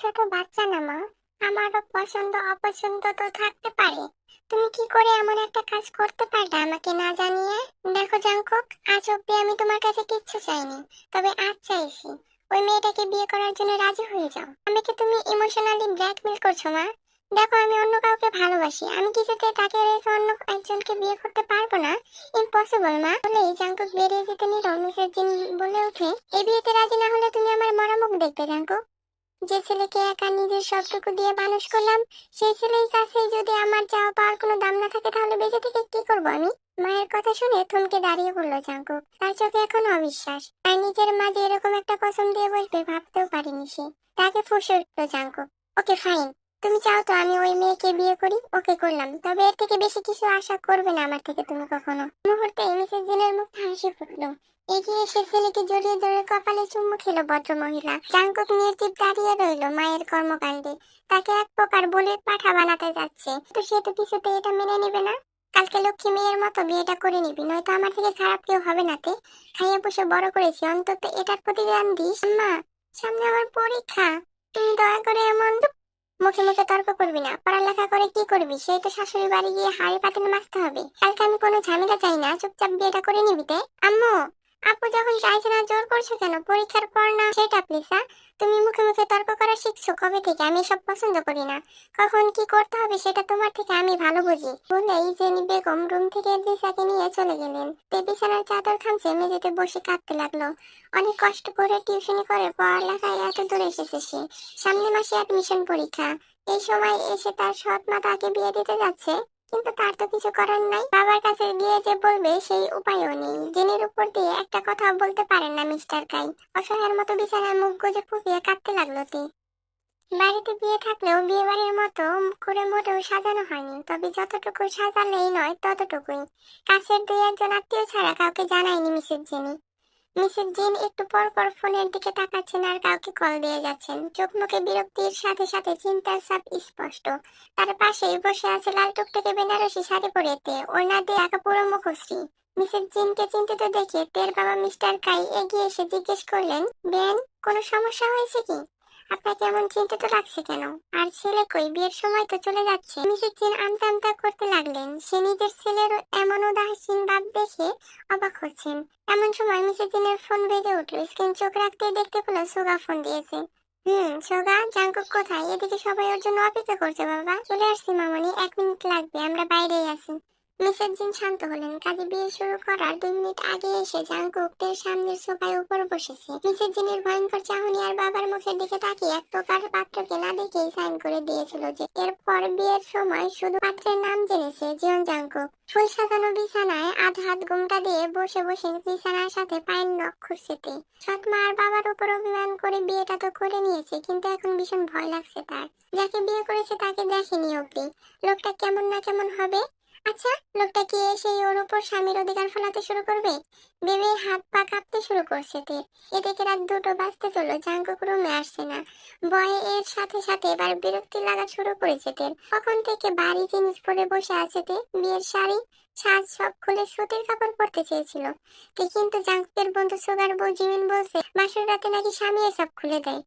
ছোট বাচ্চা না মা, আমারও পছন্দ অপছন্দ তো থাকতে পারে। তুমি কি করে এমন একটা কাজ করতে পারলে আমাকে না জানিয়ে? দেখো জাঙ্কুক, আজ অব্দি আমি তোমার কাছে কিচ্ছু চাইনি, তবে আজ চাইছি। ওই মেয়েটাকে বিয়ে করার জন্য রাজি হয়ে যাও। আমাকে তুমি ইমোশনালি ব্ল্যাকমেল করছো মা। দেখো, আমি অন্য কাউকে ভালোবাসি, আমি কিছুতে তাকে রেখে অন্য একজনকে বিয়ে করতে পারবো না। ইম্পসিবল মা। বলেই জাঙ্কুক বেরিয়ে যেতে নিল। মিসেস জিন বলে ওঠে, এই বিয়েতে রাজি না হলে তুমি আমার মরা মুখ দেখবে জাঙ্কুক। যে ছেলেকে একা নিজের সবটুকু দিয়ে মানুষ করলাম, সেই ছেলের কাছে যদি আমার চাওয়া পাওয়ার কোনো দাম না থাকে, তাহলে বেঁচে থেকে কি করবো আমি? মায়ের কথা শুনে থমকে দাঁড়িয়ে পড়লো জাঙ্কুক। তার চোখে এখন অবিশ্বাস। আর নিজের মাঝে এরকম একটা কসম দিয়ে বসবে ভাবতেও পারেনি সে। তাকে ফুঁসে উঠলো জাঙ্কুক। ওকে ফাইন, তুমি চাও তো আমি ওই মেয়েকে বিয়ে করি? ওকে করলাম, তবে এর থেকে বেশি কিছু আশা করবে না আমার থেকে তুমি কখনো। মুহূর্তে মিসেস জিনের মুখে হাসি ফুটলো। এগিয়ে এসে ছেলেকে জড়িয়ে ধরে কপালে চুমু খেলো ভদ্র মহিলা। জাঙ্কুক নির্জীব দাঁড়িয়ে রইল মায়ের কর্মকাণ্ডে। তাকে এক প্রকার বলির পাঠা বানাতে যাচ্ছে, তো সে তো কিছুতে এটা মেনে নেবে না। কালকে লক্ষ্মী মেয়ের মতো বিয়েটা করে নিবি, নয়তো আমার থেকে খারাপ কেউ হবে না। তে খাইয়ে পুষে বড় করেছি, অন্তত এটার প্রতিদান দিস। মা, সামনে আমার পরীক্ষা, তুমি দয়া করে এমন মুখে মুখে তর্ক করবি না। পড়ালেখা করে কি করবি? সেই তো শাশুড়ি বাড়ি গিয়ে হাড়ি পাতিল মাজতে হবে। কালকে আমি কোনো ঝামেলা চাই না, চুপচাপ বিয়েটা করে নিবি। তে আম্মু, আপু যখন চাইছে না জোর করছো কেন? পরীক্ষার পর না সেটা প্লিজ। তুমি মুখে মুখে তর্ক করা শিখছো কবে থেকে? আমি সব পছন্দ করি না। কখন কি করতে হবে সেটা তোমার থেকে আমি ভালো বুঝি। বলেই জেনি বেগম রুম থেকে লিসাকে নিয়ে চলে গেলেন। তে বিছানার চাদর খামচে মেঝেতে বসে কাঁদতে লাগলো। অনেক কষ্ট করে টিউশনি করে পড়ালেখায় এত দূরে এসেছে সে। সামনে মাসে অ্যাডমিশন পরীক্ষা। এই সময় এসে তার সৎ মা তাকে বিয়ে দিতে যাচ্ছে, কিন্তু তার তো কিছু করার নাই। বাবার কাছে গিয়ে যে বলবে সেই উপায়ও নেই। জেনের উপর দিয়ে একটা কথা বলতে পারেন না মিস্টার কাই। অসহায়ের মতো বিছানায় মুখ গুজে ফুপিয়ে কাঁদতে লাগলো তে। বাড়িতে বিয়ে থাকলেও বিয়ে বাড়ির মতো করে মোটেও সাজানো হয়নি, তবে যতটুকু সাজালেই নয় ততটুকুই। কাছের দুই একজন আত্মীয় ছাড়া কাউকে জানায়নি মিসেস জেনি। মিসেস জিন একটু পর পর ফোনের দিকে তাকাচ্ছেন আর কাউকে কল দিয়ে যাচ্ছেন। চোখ মুখে বিরক্তির সাথে সাথে চিন্তার ছাপ স্পষ্ট। তার পাশেই বসে আছে লাল টুকটুকে বেনারসি শাড়ি পরে তে, ওড়না দিয়ে ঢাকা পুরো মুখশ্রী। মিসেস জিনকে চিন্তিত দেখে তের বাবা মিস্টার কাই এগিয়ে এসে জিজ্ঞেস করলেন, বেন, কোনো সমস্যা হয়েছে কি? আপনাকে এমন চিন্তিত লাগছে কেন? আর ছেলে কই? বিয়ের সময় তো চলে যাচ্ছে। মিসেস জিন আমতা আমতা করতে লাগলেন। সে নিজের ছেলের এমন উদাসীন ভাব দেখে অবাক হচ্ছেন। এমন সময় মিসেস জিনের ফোন বেজে উঠলো। স্ক্রিন চোখ রাখতেই দেখতে পেল সোগা ফোন দিয়েছে। সোগা, জাঙ্কুক কোথায়? এদিকে সবাই ওর জন্য অপেক্ষা করছে। বাবা, চলে আসছি মামনি, 1 মিনিট লাগবে, আমরা বাইরেই আছি। মিসেস জিন শান্ত হলেন। কাজে বিয়ে শুরু করার 2 মিনিট আগে এসে জাঙ্কুক তের সামনের সোফায় উপর বসেছে। মিসেস জিনের ভয়ঙ্কর চাহনি আর বাবার মুখের দিকে তাকিয়ে এক প্রকার পাত্রকে না দেখেই সাইন করে দিয়েছিল যে এরপর বিয়ের সময় শুধু পাত্রের নাম জেনেছে জিয়ন জাঙ্কুক। ফুল সাজানো বিছানায় আধ হাত ঘোমটা দিয়ে বসে বসে বিছানার সাথে পায়ের নখ খুঁজছে। সৎ মা আর বাবার উপর অভিমান করে বিয়েটা তো করে নিয়েছে, কিন্তু এখন ভীষণ ভয় লাগছে তার। যাকে বিয়ে করেছে তাকে দেখেনি অব্দি। লোকটা কেমন না কেমন হবে। আচ্ছা, লোকটা কি এসেই ওর উপর স্বামীর অধিকার ফলাতে শুরু করবে? ভেবে হাত পা কাঁপতে শুরু করছে তে। এদিকে রাত 2টো বাজতে চলল, জাঙ্কুক রুমে আসছে না। ভয়ে এর সাথে সাথে এবার বিরক্তি লাগা শুরু করেছে তের। কখন থেকে ভারী জিনিস পরে বসে আছে তে। বিয়ের শাড়ি সাজ সব খুলে সুতির কাপড় পরতে চেয়েছিল তে, কিন্তু জাঙ্কুকের বন্ধু সুগার বউ জিমিন বলছে বাসর রাতে নাকি স্বামী এসব খুলে দেয়,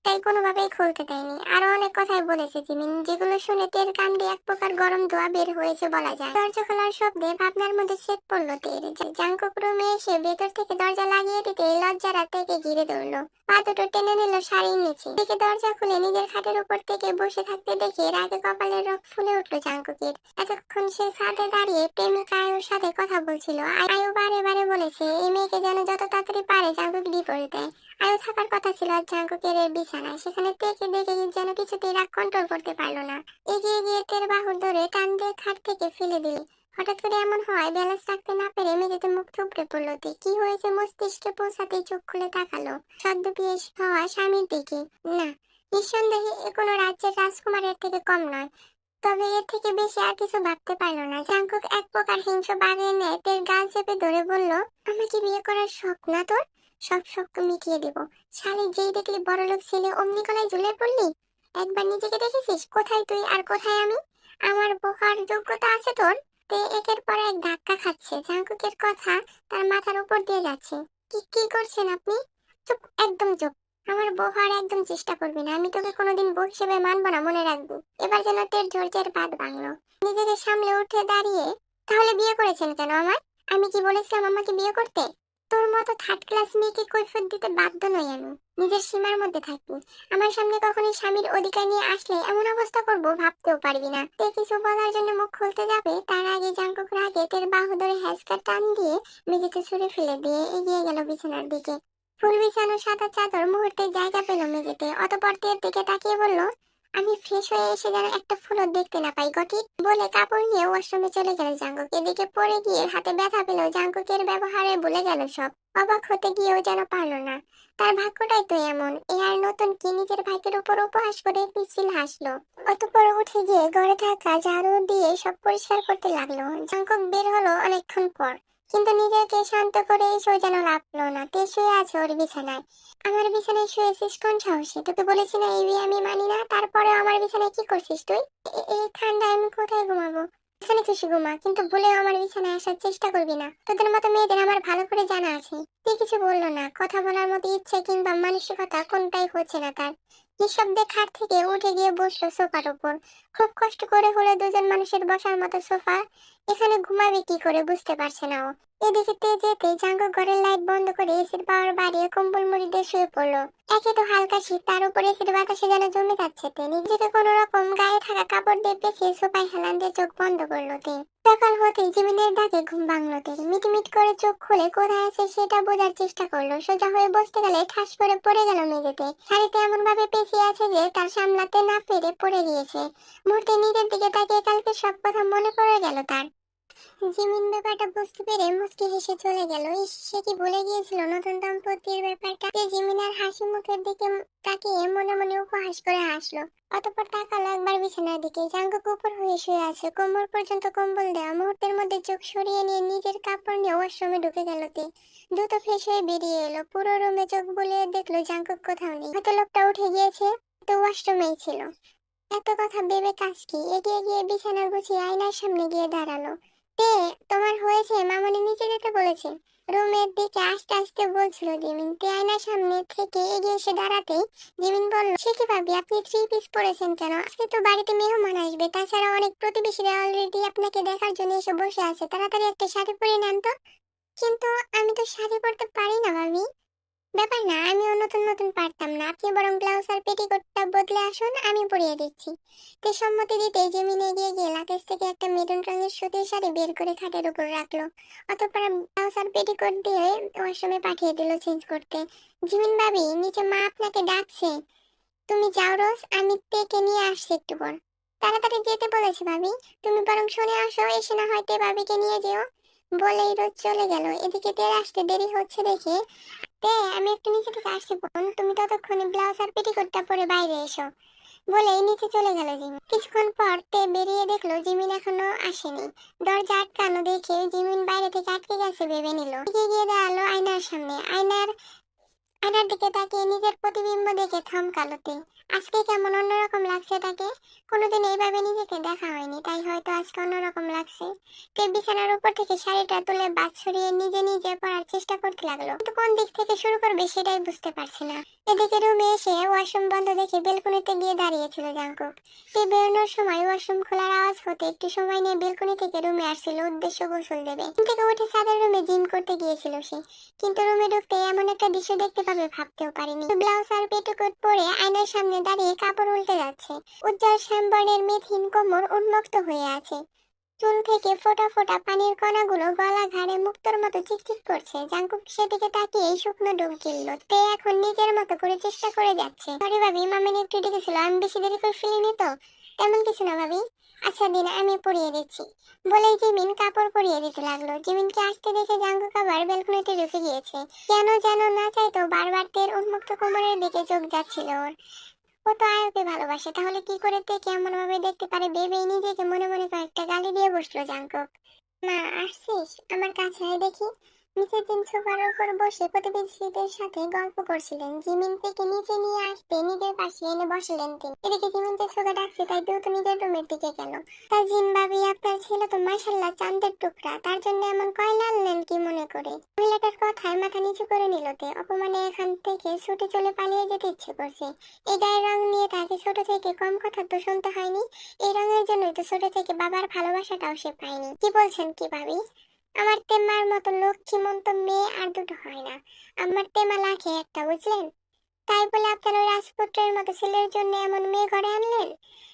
তাই কোনোভাবেই খুলতে দেয়নি। আরো অনেক কথাই বলেছে জিমিন, যেগুলো শুনে তের কান দিয়ে এক প্রকার গরম ধোঁয়া বের হয়েছে বলা যায়। দরজা খোলার শব্দে ভাবনার মধ্যে ছেদ পড়লো তের। জাঙ্কুক রুমে এসে ভেতর থেকে দরজা লাগিয়ে দিতে লজ্জারা থেকে ঘিরে ধরলো। পা দুটো টেনে নিল শাড়ির নিচে থেকে। দরজা খুলে নিজের খাটের উপর থেকে বসে থাকতে দেখে রাগে কপালের রোগ ফুলে উঠলো জাঙ্কুকের। এতক্ষণ সে ছাদে দাঁড়িয়ে প্রেমিক আয়ুর সাথে কথা বলছিল। আয়ু বারে বারে বলেছে এই মেয়েকে যেন যত তাড়াতাড়ি পারে জাঙ্কুক ডিভোর্স দেয়। আয়ু থাকার কথা ছিল আজ জাঙ্কুকের বিছানায়, সেখানে তেকে দেখে যেন কিছুতেই রাগ কন্ট্রোল করতে পারলো না। এগিয়ে গিয়ে তের বাহুর ধরে টান দিয়ে খাট থেকে ফেলে দিলে। হঠাৎ করে এমন হয় ব্যালেন্স রাখতে না পেরে মেঝেতে মুখ থুবড়ে পড়লো তে। কি হয়েছে মস্তিষ্কে পৌঁছাতেই চোখ খুলে তাকালো সদ্য বিয়ে হওয়া স্বামীর দিকে। না, নিঃসন্দেহে এ কোনো রাজ্যের রাজকুমারের থেকে কম নয়, তবে এর থেকে বেশি আর কিছু ভাবতে পারলো না। জাঙ্কুক এক প্রকার হিংস্র বাঘের ন্যায় তের গাল চেপে ধরে বলল, আমাকে বিয়ে করার শখ না তোর? সব শখ মিটিয়ে দেবো। শালি, যেই দেখলি বড়লোক ছেলে অমনি গলায় ঝুলে পড়লি। একবার নিজেকে দেখেছিস? কোথায় তুই আর কোথায় আমি? আমার বোকার যোগ্যতা আছে তোর? তে একের পর এক ধাক্কা খাচ্ছে। জাঙ্কুকের কথা তার মাথার উপর দিয়ে যাচ্ছে। কি কি করছেন আপনি? চুপ, একদম চুপ। আমার বউ হওয়ার একদম চেষ্টা করবি না, আমি তোকে কোনোদিন বউ হিসেবে মানবো না, মনে রাখবো। এবার যেন তোর ধৈর্যের বাঁধ ভাঙলো। নিজেকে সামলে উঠে দাঁড়িয়ে, তাহলে বিয়ে করেছেন কেন আমার? আমি কি বলেছিলাম আমাকে বিয়ে করতে? তোর মতো থার্ড ক্লাস মেয়েকে কৈফিয়ত দিতে বাধ্য নই আমি। নিজের সীমার মধ্যে থাকি। আমার সামনে কখনোই স্বামীর অধিকার নিয়ে আসলে এমন অবস্থা করবো ভাবতেও পারবি না। তে কিছু বলার জন্য মুখ খুলতে যাবে, তার আগে জাঙ্কুক রাগে তের বাহু ধরে হ্যাচকা টান দিয়ে মেঝেতে ছুঁড়ে ফেলে দিয়ে এগিয়ে গেল বিছানার দিকে। ফুল বিছানো সাদা চাদর মুহূর্তে জায়গা পেল মেঝেতে। অতঃপর তের দিকে তাকিয়ে বলল, আমি ফ্রেশ হয়ে এসে যেন একটা ফুলও দেখতে না পাই গটি, বলে কাপড় নিয়ে ওয়াশরুমে চলে গেল জাঙ্কুক। এদিকে পড়ে গিয়ে হাতে ব্যথা পেল। জাঙ্কুকের ব্যবহারে ভুলে গেল সব। অবাক হতে গিয়েও যেন পারলো না। তার ভাগ্যটাই তো এমন। এ আর নতুন কি, নিজের ভাগ্যের উপর উপহাস করে পিছিল হাসলো। অতঃপর উঠে গিয়ে ঘরে থাকা ঝাড়ু দিয়ে সব পরিষ্কার করতে লাগলো। জাঙ্কুক বের হলো অনেকক্ষণ পর, কিন্তু নিজেকে শান্ত করে এসেও যেন লাগলো না। তে শুয়ে আছে ওর বিছানায়। আমার বিছানায় শুয়েছিস কোন সাহসে? তোকে বলেছি না এই বিয়ে আমি মানি না, তারপরে আমার বিছানায় কি করছিস তুই? এই ঠান্ডায় আমি কোথায় ঘুমাবো? এখানে খুশি ঘুমা, কিন্তু ভুলেও আমার বিছানায় আসার চেষ্টা করবি না। তোদের মতো মেয়েদের আমার ভালো করে জানা আছে। তুই কিছু বললো না, কথা বলার মতো ইচ্ছে কিংবা মানসিকতা কোনটাই হচ্ছে না তার। নিঃশব্দে খাট থেকে উঠে গিয়ে বসলো সোফার উপর। খুব কষ্ট করে হলে দুজন মানুষের বসার মতো সোফা, এখানে ঘুমাবে কি করে বুঝতে পারছে না ও। এদিকে যেতে জাঙ্গো ঘরের লাইট বন্ধ করে এসির পাওয়ার বাড়িয়ে কম্বল মুড়ি দিয়ে শুয়ে পড়লো। একে তো হালকা শীত, তার উপর এসির বাতাসে যেন জমে যাচ্ছে। তে নিজেকে কোনো রকম গায়ে থাকা কাপড় দিয়ে পেঁচিয়ে সোফায় হেলান দিয়ে চোখ বন্ধ করলো। তে সকাল হতেই জিমিনের ডাকে ঘুম ভাঙলো। তে মিটমিট করে চোখ খুলে কোথায় আছে সেটা বোঝার চেষ্টা করলো। সোজা হয়ে বসতে গেলে ঠাস করে পড়ে গেল মেঝেতে। শাড়িতে এমন ভাবে পেঁচিয়ে আছে যে তার সামলাতে না পেরে পড়ে গিয়েছে। মুহূর্তে নিজের দিকে তাকিয়ে কালকে সব কথা মনে পড়ে গেল তার। জিমিন ব্যাপারটা বুঝতে পেরে মুচকি হেসে চলে গেল। সে কি ভুলে গিয়েছিল নতুন দম্পতির ব্যাপারটা? জিমিনার হাসি মুখের দিকে তাকিয়ে মনে মনে উপহাস করে হাসলো। অতঃপর তাকালো একবার বিছানার দিকে। জাঙ্কুক উপর হয়ে শুয়ে আছে, কোমর পর্যন্ত কম্বল দেওয়া। মুহূর্তের মধ্যে চোখ সরিয়ে নিয়ে নিজের কাপড় নিয়ে ওয়াশরুমে ঢুকে গেল। তে দ্রুত ফ্রেশ হয়ে বেরিয়ে এলো। পুরো রুমে চোখ বুলিয়ে দেখলো জাঙ্কুক কোথাও নেই। হয়তো লোকটা উঠে গিয়েছে, তো ওয়াশরুমেই ছিল। এত কথা ভেবে কাজ কি? এগিয়ে গিয়ে বিছানা গুছিয়ে আয়নার সামনে গিয়ে দাঁড়ালো। তে তোমার হয়েছে, মামনি নিচে যেতে বলেছে। রুমের দিকে আস্তে আস্তে বলছিল জিমিন। তে আয়নার সামনে থেকে এগিয়ে এসে দাঁড়াতেই জিমিন বলল, সে কি ভাবি আপনি থ্রি পিস পরেছেন কেন? আজকে তো বাড়িতে মেহমান আসবে, তাছাড়া অনেক প্রতিবেশীরা অলরেডি আপনাকে দেখার জন্য এসে বসে আছে। তাড়াতাড়ি একটা শাড়ি পরে নেন তো। কিন্তু আমি তো শাড়ি পরতে পারি না ভাবি। ব্যাপার না, আমিও নতুন নতুন পারতাম না। আপনি বরং ব্লাউজ আর পেটিকোটটা বদলে আসুন, আমি পরিয়ে দিচ্ছি। তে সম্মতি দিতে জিমিন এগিয়ে গিয়ে লাগেজ থেকে একটা মেরুন রঙের সুতির শাড়ি বের করে খাটের উপর রাখলো। অতঃপর ব্লাউজ আর পেটিকোট দিয়ে ওয়াশরুমে পাঠিয়ে দিল চেঞ্জ করতে। জিমিন ভাবি, নিচে মা আপনাকে ডাকছে, তুমি যাও রোজ, আমি তেকে নিয়ে আসছি একটু পর। তাড়াতাড়ি যেতে বলেছে ভাবি, তুমি বরং শুনে আসো, এসে না হয় তে ভাবিকে নিয়ে যেও। বলেই রোজ চলে গেল। এদিকে তের আসতে দেরি হচ্ছে দেখে, তে আমি একটু নিচে থেকে আসছি বোন, তুমি ততক্ষণে ব্লাউজ আর পেটিকোটটা পরে বাইরে এসো, বলেই নিচে চলে গেল জিমিন। কিছুক্ষণ পর তে বেরিয়ে দেখলো জিমিন এখনো আসেনি। দরজা আটকানো দেখে জিমিন বাইরে থেকে আটকে গেছে ভেবে নিল। এগিয়ে গিয়ে দাঁড়ালো আয়নার সামনে। আয়নার দিকে তাকিয়ে নিজের প্রতিবিম্ব দেখে থমকালো তে। আজকে কেমন অন্যরকম লাগছে তাকে। কোনোদিন এইভাবে নিজেকে দেখা হয়নি, তাই হয়তো আজকে অন্যরকম লাগছে। তে বিছানার উপর থেকে শাড়িটা তুলে বাদ সরিয়ে নিজে নিজে পরার চেষ্টা করতে লাগলো, কিন্তু কোন দিক থেকে শুরু করবে সেটাই বুঝতে পারছে না। এদিকে রুমে এসে ওয়াশরুম বন্ধ দেখে বেলকনিতে গিয়ে দাঁড়িয়েছিল জাঙ্কুক। তে বেরোনোর সময় ওয়াশরুম খোলার আওয়াজ হতে একটু সময় নিয়ে বেলকনি থেকে রুমে আসছিল উদ্দেশ্য গোসল দেবে। ঘুম থেকে উঠে ছাদের রুমে জিম করতে গিয়েছিল সে, কিন্তু রুমে ঢুকতে এমন একটা দৃশ্য দেখতে পাবে ভাবতেও পারেনি। ব্লাউজ আর পেটিকোট পরে আয়নার সামনে দাঁড়িয়ে কাপড় উল্টে যাচ্ছে। উজ্জ্বল শ্যামবর্ণের মেথিন কোমর উন্মুক্ত হয়ে আছে। চুল থেকে ফোঁটা ফোঁটা পানির কণাগুলো গলা ঘাড়ে মুক্তোর মতো চিকচিক করছে। জাঙ্কুক সেদিকে তাকিয়ে শুকনো ডুব গিলল। তে এখন নিজের মতো করে চেষ্টা করে যাচ্ছে। সরি ভাবি, মামিনি একটু ডেকেছিল, আমি বেশি দেরি করে ফেলিনি তো। তেমন কিছু না ভাবি, আচ্ছা দিন আমি পরিয়ে দিচ্ছি, বলেই জিমিন কাপড় পরিয়ে দিতে লাগলো। জিমিনকে আসতে দেখে জাঙ্কুক আবার বেলকনিতে ঢুকে গিয়েছে। কেন যেন না চাইতো বারবার তের উন্মুক্ত কোমরের দিকে চোখ যাচ্ছিল ওর। ও তো আয়ুকে ভালোবাসে, তাহলে কি করে তে কেমন ভাবে দেখতে পারে ভেবেই নিজেকে মনে মনে কয়েকটা গালি দিয়ে বসলো জাঙ্কুক। মা আসছিস আমার কাছে, আয় দেখি। নিচের দিন সোফার উপর বসে প্রতিবেশীদের সাথে গল্প করছিলেন। জিমিন থেকে নিচে নিয়ে আসতে নিজের পাশে এনে বসলেন তিনি। এদিকে জিমিনকে সোগা ডাকছে, তাই দ্রুত নিজের রুমের দিকে গেল। তা জিন ভাবি, আপনার ছেলে তো মাশাআল্লাহ চাঁদের টুকরা, তার জন্য এমন কয়লা আনলেন কি মনে করে? মহিলাটার কথায় মাথা নিচু করে নিল। তে অপমানে এখান থেকে ছুটে চলে পালিয়ে যেতে ইচ্ছে করছে। এই গায়ের রং নিয়ে তাকে ছোট থেকে কম কথা তো শুনতে হয়নি। এই রঙের জন্যই তো ছোট থেকে বাবার ভালোবাসাটাও সে পায়নি। কি বলছেন কি ভাবি? আমার তেমার মতো লক্ষ্মীমন্ত মেয়ে আর দুটো হয় না। আমার তেমা লাখে একটা, বুঝলেন? তাই বলে আপনারা ওই রাজপুত্রের মতো ছেলের জন্য এমন মেয়ে ঘরে আনলেন?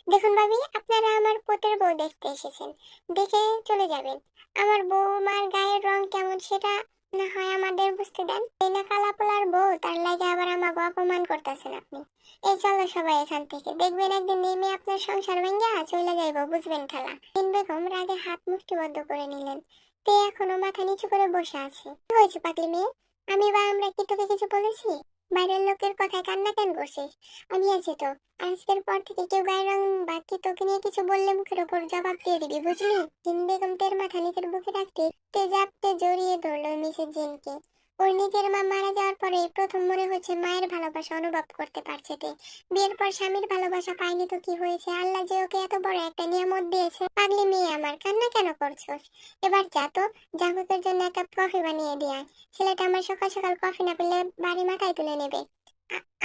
দেখুন ভাবি, আপনারা আমার পোতের বউ দেখতে এসেছেন, দেখে চলে যাবেন। আমার বউমার গায়ের রং কেমন সেটা না হয় আমাদের বুঝতে দেন। এই না কালাপোলার বউ, তার লাগে আবার আমাকে অপমান করতেছেন আপনি। এই চলো সবাই এখান থেকে, দেখবেন একদিন নেমে আপনার সংসার ভেঙে চলে যাইব, বুঝবেন খেলা। তিন বেগম রাগে হাত মুষ্টিবদ্ধ করে নিলেন। তে এখনো মাথা নিচু করে বসে আছে। কি হয়েছে পাগলি মেয়ে? আমি বা আমরা কি তোকে কিছু বলেছি? বাইরের লোকের কথায় কান্না কেন করছিস? আমি আছি তো। আজকের পর থেকে কেউ গায়ের রং বা কি তোকে নিয়ে কিছু বললে মুখের উপর জবাব দিয়ে দিবি, বুঝলি? জিন বেগম তের মাথা নিজের বুকে রাখতে তেজাবতে জড়িয়ে ধরলো মিসেস জিনকে। ওর নিজের মা মারা যাওয়ার পরে প্রথম মনে হচ্ছে মায়ের ভালোবাসা অনুভব করতে পারছে তে। বিয়ের পর স্বামীর ভালোবাসা পায়নি তো কি হয়েছে? আল্লাহ যে ওকে এত বড় একটা নিয়ামত দিয়েছে। পাগলি মেয়ে আমার, কান্না কেন করছস? এবার যা তো, জাঙ্কুকের জন্য এক কাপ কফি বানিয়ে দিয়ে আয়। ছেলেটা আমার সকাল সকাল কফি না পেলে বাড়ি মাথায় তুলে নেবে।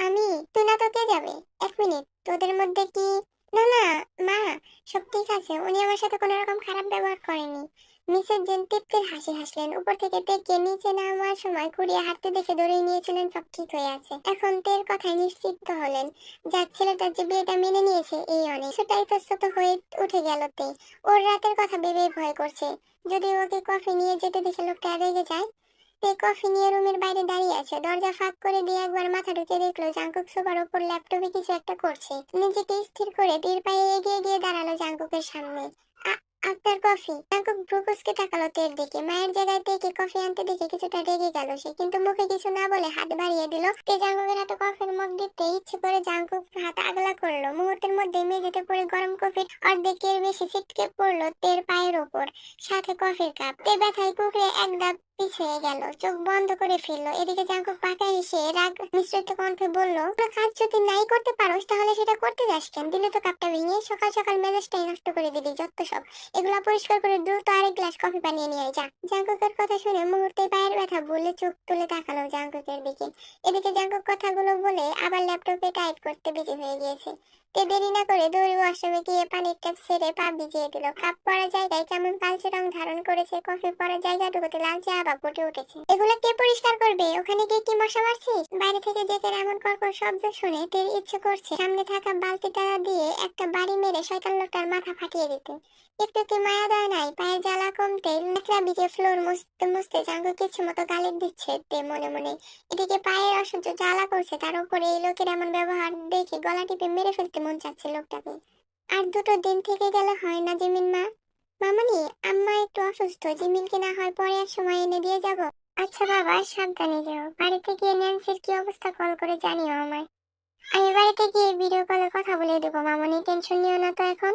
আমি? তুই না তো কে যাবে? এক মিনিট, তোদের মধ্যে কি? না না মা, সব ঠিক আছে, উনি আমার সাথে কোনো রকম খারাপ ব্যবহার করেনি। মিসেস জেন তৃপ্তির হাসি হাসলেন। উপর থেকে দেখে নিচে নামার সময় কুড়িয়ে হাঁটতে দেখে ধরেই নিয়েছিলেন সব ঠিক হয়ে আছে। এখন তের কথায় নিশ্চিত হলেন। যাক, ছেলেটার যে বিয়েটা মেনে নিয়েছে এই অনেক। সেটাই ইতস্তত হয়ে উঠে গেল তে। ওর রাতের কথা ভেবেই ভয় করছে, যদি ওকে কফি নিয়ে যেতে দেখে লোকটা রেগে যায়। তে কফি নিয়ে রুমের বাইরে দাঁড়িয়ে আছে। দরজা ফাঁক করে দিয়ে একবার মাথা ঢুকে দেখলো জাঙ্কুক সোফার উপর ল্যাপটপে কিছু একটা করছে। নিজেকে স্থির করে ধীর পায়ে এগিয়ে গিয়ে দাঁড়ালো জাঙ্কুকের সামনে। আপনার কফি। জাঙ্কুক ভ্রুকুচকে তাকালো তের দিকে। মায়ের জায়গায় তেকে কফি আনতে দেখে কিছুটা রেগে গেল সে, কিন্তু মুখে কিছু না বলে হাত বাড়িয়ে দিল। তে জাঙ্কুকের হাতে কফির মগ দিতে ইচ্ছে করে জাঙ্কুক হাত আগলা করলো। মুহূর্তের মধ্যে মেঝেতে পড়ে গরম কফির অর্ধেকের বেশি ছিটকে পড়লো তের পায়ের ওপর, সাথে কফির কাপ। তে ব্যথায় কুকড়ে এক ধাপ পিছিয়ে গেল, চোখ বন্ধ করে ফেললো। এদিকে জাঙ্কুক পাকা এসে রাগ মিশ্রিত কণ্ঠে বলল, কাজ যদি নাই করতে পারোস তাহলে সেটা করতে যাস কেন? দিলে তো কাপটা ভেঙে, সকাল সকাল মেজাজটাই নষ্ট করে দিলি, যত সব। এগুলা পরিষ্কার করে দ্রুত আরেক গ্লাস কফি বানিয়ে নিয়ে যা। জাঙ্কুকের কথা শুনে মুহূর্তে পায়ের ব্যথা ভুলে চোখ তুলে তাকালো জাঙ্কুকের দিকে। এদিকে জাঙ্কুক কথাগুলো বলে আবার ল্যাপটপে টাইপ করতে বিজি হয়ে গিয়েছে। তে দেরি না করে দৌড়ে ওয়াশরুমে গিয়ে পানির ট্যাপ ছেড়ে পা ভিজিয়ে দিল। কাপ পড়া জায়গায় কেমন কালচে রং ধারণ করেছে, কফি পড়া জায়গাটুকুতে লালচে আভা ফুটে উঠেছে। এগুলো কে পরিষ্কার করবে? ওখানে গিয়ে কি মশা মারছিস? বাইরে থেকে জেকের এমন কর্কর শব্দ শুনে তের ইচ্ছে করছে সামনে থাকা বালতিটা দিয়ে একটা বাড়ি মেরে শয়তান লোকটার মাথা ফাটিয়ে দিতে। একটু কি মায়া দয়া নাই? পায়ের জ্বালা কমতে লেকড়া ভিজে ফ্লোর মুছতে মুছতে জাঙ্গু কিছু মতো গালি দিচ্ছে তে মনে মনে। এদিকে পায়ের অসহ্য জ্বালা করছে, তার উপরে এই লোকের এমন ব্যবহার দেখে গলা টিপে মেরে ফেলতে মন চাচ্ছে লোকটাকে। আর দুটো দিন থেকে গেলে হয় না জিমিন মা? মামনি, আম্মা একটু অসুস্থ, জিমিনকে না হয় পরে এক সময় এনে দিয়ে যাব। আচ্ছা বাবা, সাবধানে যাও। বাড়িতে গিয়ে ন্যান্সির কি অবস্থা কল করে জানিও আমায়। আমি বাড়িতে গিয়ে ভিডিও কলে কথা বলে দেবো মামনি, টেনশন নিও না তো এখন।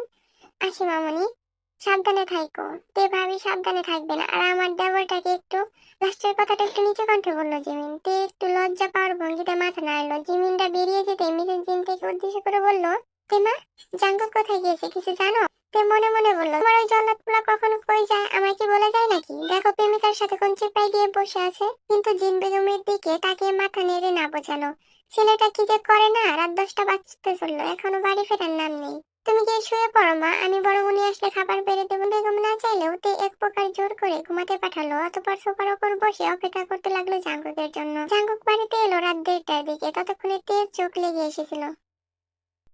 আসি মামনি, সাবধানে থাইকো। তে ভাবি সাবধানে থাকবে না। আর আমার দেবরটাকে একটু, লাস্টের কথাটা একটু নিচু কণ্ঠে বললো জিমিন। তে একটু লজ্জা পাওয়ার ভঙ্গিতে মাথা নাড়লো। জিমিনটা বেরিয়ে যেতে মিসেস জিন থেকে উদ্দেশ্য করে বলল, তে মা, জাঙ্কুক কোথায় গিয়েছে কিছু জানো? তে মনে মনে বলল, তোমার ওই জল্লাদ পোলা কখনো কই যায় আমায় কি বলে যায় নাকি? দেখো প্রেমিকার সাথে কোন চিপাই দিয়ে বসে আছে। কিন্তু জিন বেগমের দিকে তাকিয়ে মাথা নেড়ে না বোঝালো। ছেলেটা কি যে করে না, রাত 10টা বাজতে চললো, এখনো বাড়ি ফেরার নাম নেই। তুমি গিয়ে শুয়ে পড়ো মা, আমি বরং উনি আসলে খাবার বেড়ে দেবো। বেগম না চাইলেও তে এক প্রকার জোর করে ঘুমাতে পাঠালো। অতঃপর সোফার ওপর বসে অপেক্ষা করতে লাগলো জাঙ্কুকের জন্য। জাঙ্কুক বাড়িতে এলো রাত 1:30টার দিকে। ততক্ষণে তের চোখ লেগে এসেছিল।